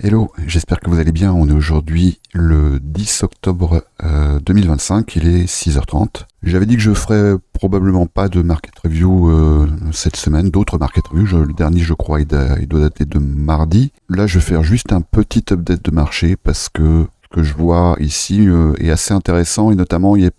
Hello, j'espère que vous allez bien. On est aujourd'hui le 10 octobre 2025, il est 6h30. J'avais dit que je ferais probablement pas de market review cette semaine, d'autres market reviews. Le dernier, je crois, il doit dater de mardi. Là, je vais faire juste un petit update de marché parce que ce que je vois ici est assez intéressant et notamment il y a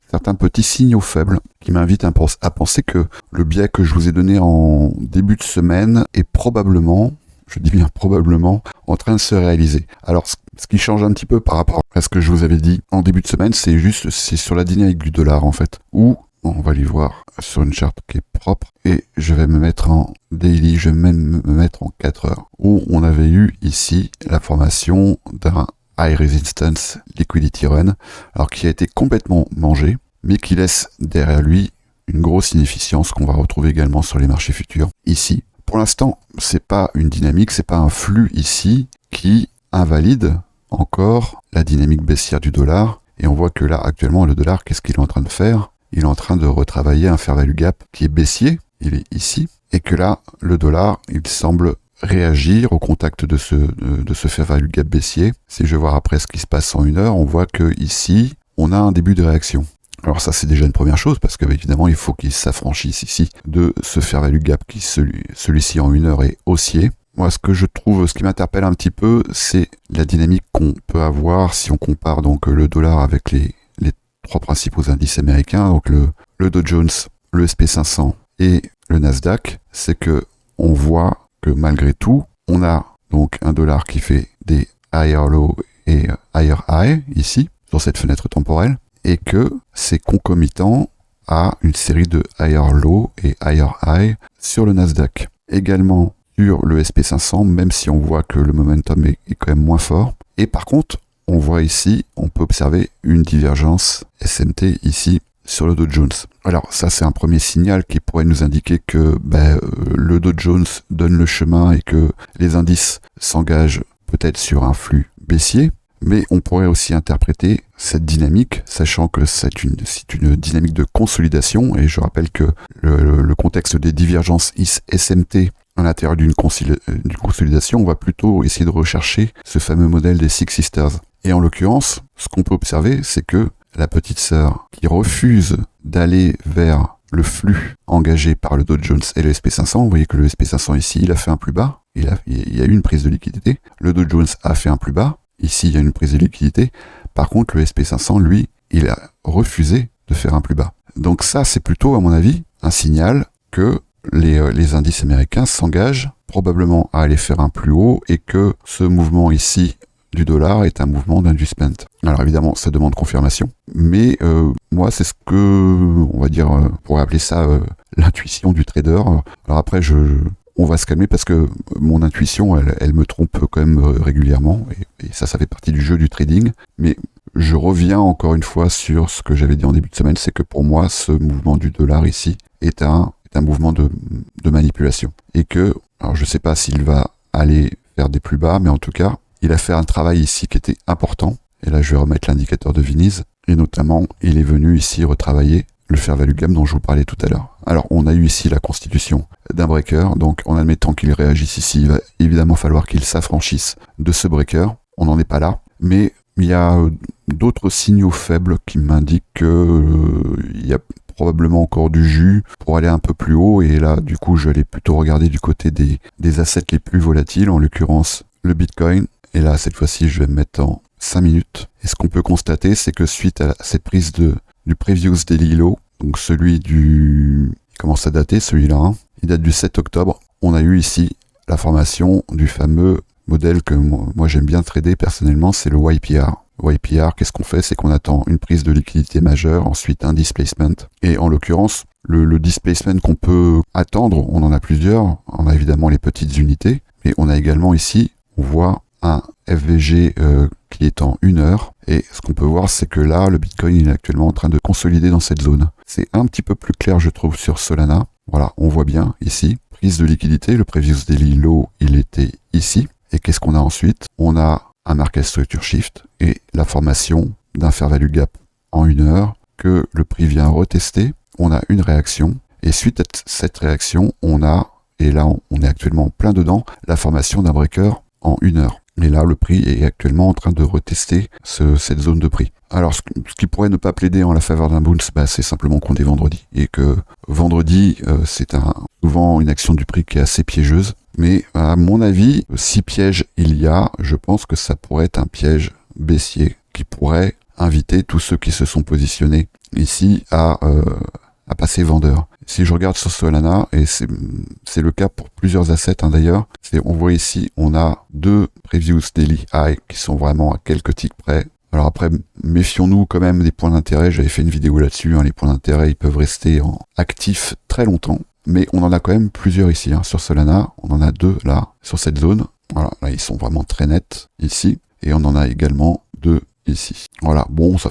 certains petits signaux faibles qui m'invitent à penser que le biais que je vous ai donné en début de semaine est probablement, je dis bien probablement, en train de se réaliser. Alors, ce qui change un petit peu par rapport à ce que je vous avais dit en début de semaine, c'est sur la dynamique du dollar, en fait, où on va aller voir sur une charte qui est propre, et je vais me mettre en daily, je vais même me mettre en 4 heures, où on avait eu ici la formation d'un high resistance liquidity run, alors qui a été complètement mangé, mais qui laisse derrière lui une grosse inefficience qu'on va retrouver également sur les marchés futurs, ici. Pour l'instant, c'est pas une dynamique, c'est pas un flux ici qui invalide encore la dynamique baissière du dollar. Et on voit que là, actuellement, le dollar, qu'est-ce qu'il est en train de faire? Il est en train de retravailler un fair value gap qui est baissier, il est ici. Et que là, le dollar, il semble réagir au contact de ce fair value gap baissier. Si je vais voir après ce qui se passe en une heure, on voit que ici, on a un début de réaction. Alors ça, c'est déjà une première chose, parce que évidemment, il faut qu'il s'affranchisse ici de ce fair value gap qui, celui-ci en une heure, est haussier. Moi, ce qui m'interpelle un petit peu, c'est la dynamique qu'on peut avoir si on compare donc le dollar avec les trois principaux indices américains, donc le Dow Jones, le SP500 et le Nasdaq. C'est que on voit que malgré tout, on a donc un dollar qui fait des higher low et higher high ici, sur cette fenêtre temporelle, et que c'est concomitant à une série de higher low et higher high sur le Nasdaq. Également sur le SP500, même si on voit que le momentum est quand même moins fort. Et par contre, on voit ici, on peut observer une divergence SMT ici sur le Dow Jones. Alors ça, c'est un premier signal qui pourrait nous indiquer que le Dow Jones donne le chemin et que les indices s'engagent peut-être sur un flux baissier. Mais on pourrait aussi interpréter cette dynamique, sachant que c'est une dynamique de consolidation, et je rappelle que le contexte des divergences SMT à l'intérieur d'une consolidation, on va plutôt essayer de rechercher ce fameux modèle des Six Sisters. Et en l'occurrence, ce qu'on peut observer, c'est que la petite sœur qui refuse d'aller vers le flux engagé par le Dow Jones et le SP500, vous voyez que le SP500 ici, il a fait un plus bas, il y a eu une prise de liquidité, le Dow Jones a fait un plus bas, ici, il y a une prise de liquidité. Par contre, le SP500, lui, il a refusé de faire un plus bas. Donc ça, c'est plutôt, à mon avis, un signal que les indices américains s'engagent probablement à aller faire un plus haut et que ce mouvement ici du dollar est un mouvement d'inducement. Alors évidemment, ça demande confirmation. Mais moi, c'est ce que, on va dire, on pourrait appeler ça l'intuition du trader. Alors après, on va se calmer parce que mon intuition, elle me trompe quand même régulièrement et ça fait partie du jeu du trading. Mais je reviens encore une fois sur ce que j'avais dit en début de semaine, c'est que pour moi, ce mouvement du dollar ici est un mouvement de manipulation. Et que, alors je sais pas s'il va aller faire des plus bas, mais en tout cas, il a fait un travail ici qui était important. Et là, je vais remettre l'indicateur de Viniz. Et notamment, il est venu ici retravailler le fair value gap dont je vous parlais tout à l'heure. Alors, on a eu ici la constitution d'un breaker, donc en admettant qu'il réagisse ici, il va évidemment falloir qu'il s'affranchisse de ce breaker. On n'en est pas là, mais il y a d'autres signaux faibles qui m'indiquent qu'il y a probablement encore du jus pour aller un peu plus haut, et là, du coup, je vais aller plutôt regarder du côté des assets les plus volatiles, en l'occurrence le Bitcoin, et là, cette fois-ci, je vais me mettre en 5 minutes. Et ce qu'on peut constater, c'est que suite à cette prise du previous daily low, donc celui il commence à dater, celui-là, hein, il date du 7 octobre, on a eu ici la formation du fameux modèle que moi j'aime bien trader personnellement, c'est le YPR. YPR, qu'est-ce qu'on fait? C'est qu'on attend une prise de liquidité majeure, ensuite un displacement. Et en l'occurrence, le displacement qu'on peut attendre, on en a plusieurs. On a évidemment les petites unités, mais on a également ici, on voit un FVG qui est en 1 heure. Et ce qu'on peut voir, c'est que là, le Bitcoin il est actuellement en train de consolider dans cette zone. C'est un petit peu plus clair, je trouve, sur Solana. Voilà, on voit bien ici, prise de liquidité, le previous daily low, il était ici. Et qu'est-ce qu'on a ensuite? On a un market structure shift et la formation d'un fair value gap en 1 heure que le prix vient retester. On a une réaction et suite à cette réaction, on a, et là on est actuellement plein dedans, la formation d'un breaker en 1 heure. Et là, le prix est actuellement en train de retester cette zone de prix. Alors, ce qui pourrait ne pas plaider en la faveur d'un bounce, c'est simplement qu'on est vendredi. Et que vendredi, c'est souvent une action du prix qui est assez piégeuse. Mais à mon avis, si piège il y a, je pense que ça pourrait être un piège baissier qui pourrait inviter tous ceux qui se sont positionnés ici à passer vendeur. Si je regarde sur Solana, et c'est le cas pour plusieurs assets d'ailleurs, on voit ici, on a 2 previous daily high qui sont vraiment à quelques ticks près. Alors après, méfions-nous quand même des points d'intérêt, j'avais fait une vidéo là-dessus, les points d'intérêt ils peuvent rester actifs très longtemps, mais on en a quand même plusieurs ici, sur Solana, on en a 2 là, sur cette zone, voilà, là ils sont vraiment très nets ici, et on en a également 2 ici. Voilà, bon, ça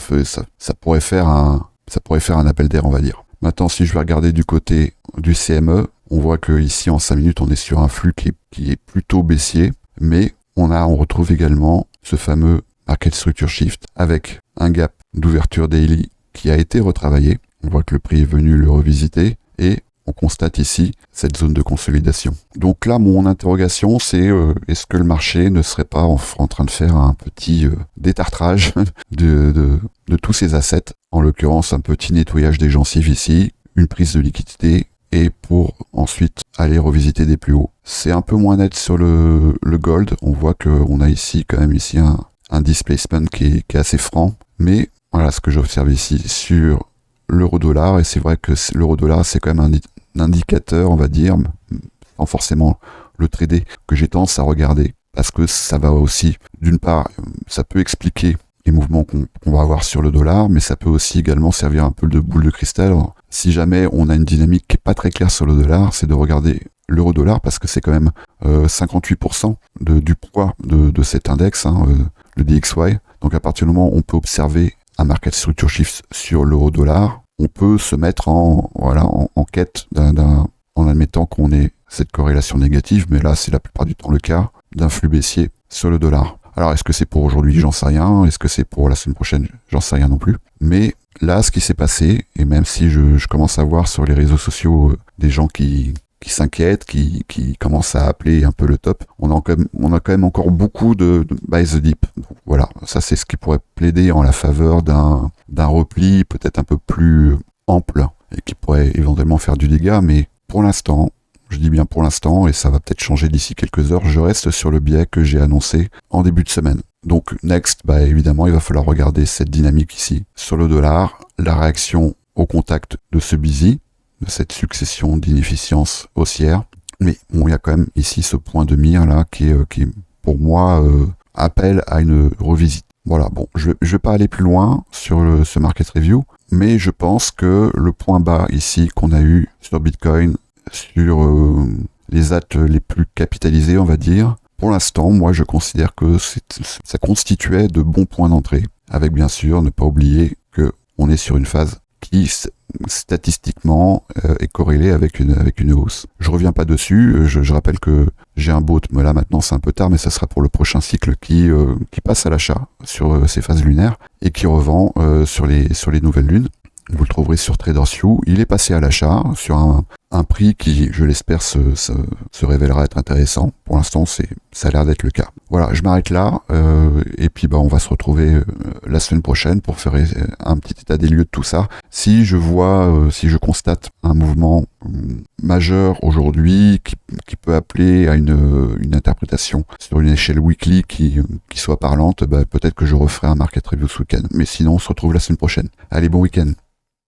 pourrait faire un appel d'air, on va dire. Maintenant, si je vais regarder du côté du CME, on voit que ici en 5 minutes, on est sur un flux qui est plutôt baissier, mais on retrouve également ce fameux Market Structure Shift avec un gap d'ouverture daily qui a été retravaillé. On voit que le prix est venu le revisiter et on constate ici cette zone de consolidation. Donc là, mon interrogation, c'est est-ce que le marché ne serait pas en train de faire un petit détartrage de tous ces assets, en l'occurrence un petit nettoyage des gencives ici, une prise de liquidité, et pour ensuite aller revisiter des plus hauts. C'est un peu moins net sur le gold, on voit qu'on a ici quand même un displacement qui est assez franc, mais voilà ce que j'observe ici sur l'euro-dollar, et c'est vrai que l'euro-dollar c'est quand même un indicateur, on va dire, sans forcément le trader, que j'ai tendance à regarder, parce que ça va aussi, d'une part, ça peut expliquer les mouvements qu'on va avoir sur le dollar, mais ça peut aussi également servir un peu de boule de cristal. Alors, si jamais on a une dynamique qui est pas très claire sur le dollar, c'est de regarder l'euro-dollar, parce que c'est quand même 58% du poids de cet index, le DXY. Donc à partir du moment où on peut observer un market structure shift sur l'euro-dollar, on peut se mettre en quête en admettant qu'on ait cette corrélation négative, mais là c'est la plupart du temps le cas, d'un flux baissier sur le dollar. Alors est-ce que c'est pour aujourd'hui? J'en sais rien. Est-ce que c'est pour la semaine prochaine? J'en sais rien non plus. Mais là, ce qui s'est passé, et même si je commence à voir sur les réseaux sociaux des gens qui s'inquiètent, qui commencent à appeler un peu le top, on a quand même encore beaucoup de buy the dip. Donc, voilà, ça c'est ce qui pourrait plaider en la faveur d'un repli peut-être un peu plus ample et qui pourrait éventuellement faire du dégât, mais pour l'instant, je dis bien pour l'instant, et ça va peut-être changer d'ici quelques heures, je reste sur le biais que j'ai annoncé en début de semaine. Donc next, évidemment, il va falloir regarder cette dynamique ici sur le dollar, la réaction au contact de ce busy, de cette succession d'inefficiences haussières. Mais bon, il y a quand même ici ce point de mire là qui pour moi appelle à une revisite. Voilà, bon, je vais pas aller plus loin sur ce market review, mais je pense que le point bas ici qu'on a eu sur Bitcoin, sur les AT les plus capitalisés, on va dire, pour l'instant, moi je considère que ça constituait de bons points d'entrée, avec bien sûr ne pas oublier que on est sur une phase qui statistiquement est corrélée avec une hausse. Je reviens pas dessus, je rappelle que j'ai un bot, mais là maintenant c'est un peu tard, mais ça sera pour le prochain cycle qui passe à l'achat sur ces phases lunaires et qui revend sur les nouvelles lunes. Vous le trouverez sur TradersView. Il est passé à l'achat sur un prix qui, je l'espère, se révélera être intéressant. Pour l'instant, ça a l'air d'être le cas. Voilà, je m'arrête là. Et puis, on va se retrouver la semaine prochaine pour faire un petit état des lieux de tout ça. Si je constate un mouvement majeur aujourd'hui qui peut appeler à une interprétation sur une échelle weekly qui soit parlante, peut-être que je referai un market review ce week-end. Mais sinon, on se retrouve la semaine prochaine. Allez, bon week-end.